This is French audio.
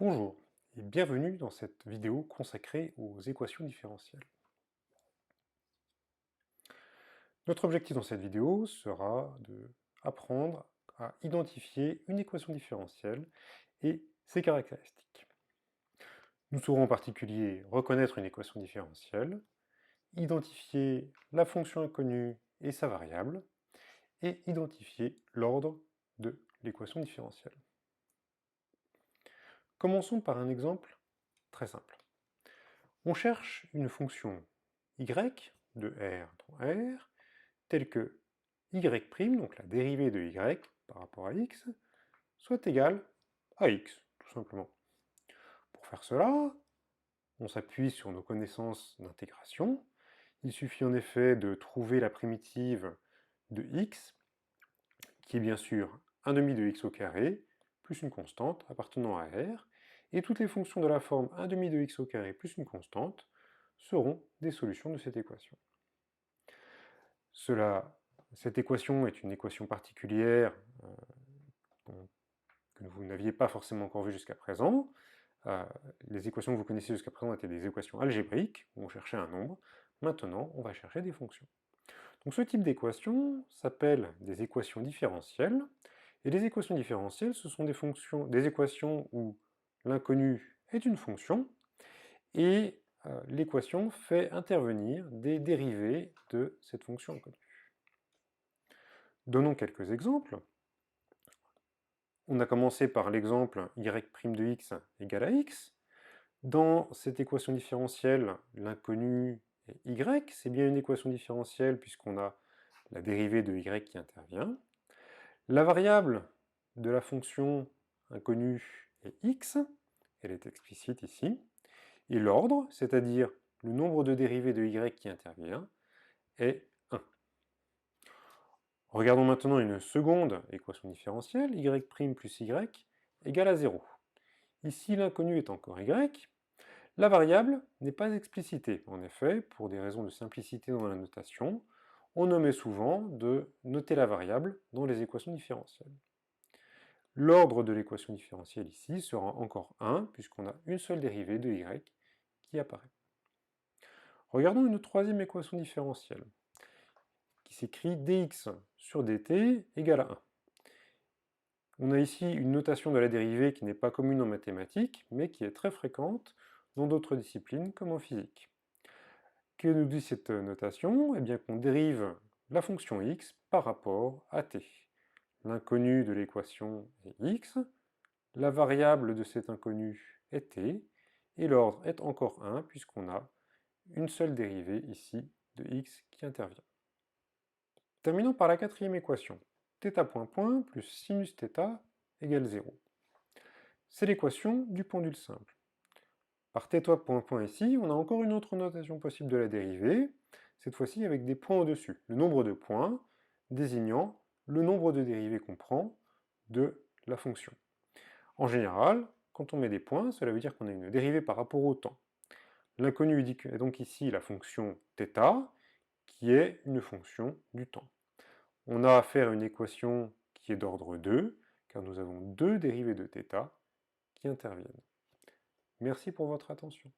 Bonjour et bienvenue dans cette vidéo consacrée aux équations différentielles. Notre objectif dans cette vidéo sera d'apprendre à identifier une équation différentielle et ses caractéristiques. Nous saurons en particulier reconnaître une équation différentielle, identifier la fonction inconnue et sa variable, et identifier l'ordre de l'équation différentielle. Commençons par un exemple très simple. On cherche une fonction y de R dans R, telle que y', donc la dérivée de y par rapport à x, soit égale à x, tout simplement. Pour faire cela, on s'appuie sur nos connaissances d'intégration. Il suffit en effet de trouver la primitive de x, qui est bien sûr 1 demi de x au carré, plus une constante appartenant à R, et toutes les fonctions de la forme 1 demi de x au carré plus une constante seront des solutions de cette équation. Cette équation est une équation particulière que vous n'aviez pas forcément encore vue jusqu'à présent. Les équations que vous connaissez jusqu'à présent étaient des équations algébriques, où on cherchait un nombre. Maintenant, on va chercher des fonctions. Donc ce type d'équation s'appelle des équations différentielles, et les équations différentielles, ce sont des équations où l'inconnu est une fonction, et l'équation fait intervenir des dérivées de cette fonction inconnue. Donnons quelques exemples. On a commencé par l'exemple y' de x égale à x. Dans cette équation différentielle, l'inconnu est y, c'est bien une équation différentielle puisqu'on a la dérivée de y qui intervient. La variable de la fonction inconnue est x, elle est explicite ici, et l'ordre, c'est-à-dire le nombre de dérivées de y qui intervient, est 1. Regardons maintenant une seconde équation différentielle, y' plus y égale à 0. Ici, l'inconnu est encore y. La variable n'est pas explicitée. En effet, pour des raisons de simplicité dans la notation, on omet souvent de noter la variable dans les équations différentielles. L'ordre de l'équation différentielle ici sera encore 1, puisqu'on a une seule dérivée de y qui apparaît. Regardons une troisième équation différentielle, qui s'écrit dx sur dt égale à 1. On a ici une notation de la dérivée qui n'est pas commune en mathématiques, mais qui est très fréquente dans d'autres disciplines, comme en physique. Que nous dit cette notation? Eh bien qu'on dérive la fonction x par rapport à t. L'inconnu de l'équation est x, la variable de cet inconnu est t, et l'ordre est encore 1, puisqu'on a une seule dérivée ici de x qui intervient. Terminons par la quatrième équation. θ plus sinus θ égale 0. C'est l'équation du pendule simple. Par θ ici, on a encore une autre notation possible de la dérivée, cette fois-ci avec des points au-dessus. Le nombre de points désignant le nombre de dérivées qu'on prend de la fonction. En général, quand on met des points, cela veut dire qu'on a une dérivée par rapport au temps. L'inconnu est donc ici la fonction θ, qui est une fonction du temps. On a affaire à une équation qui est d'ordre 2, car nous avons deux dérivées de θ qui interviennent. Merci pour votre attention.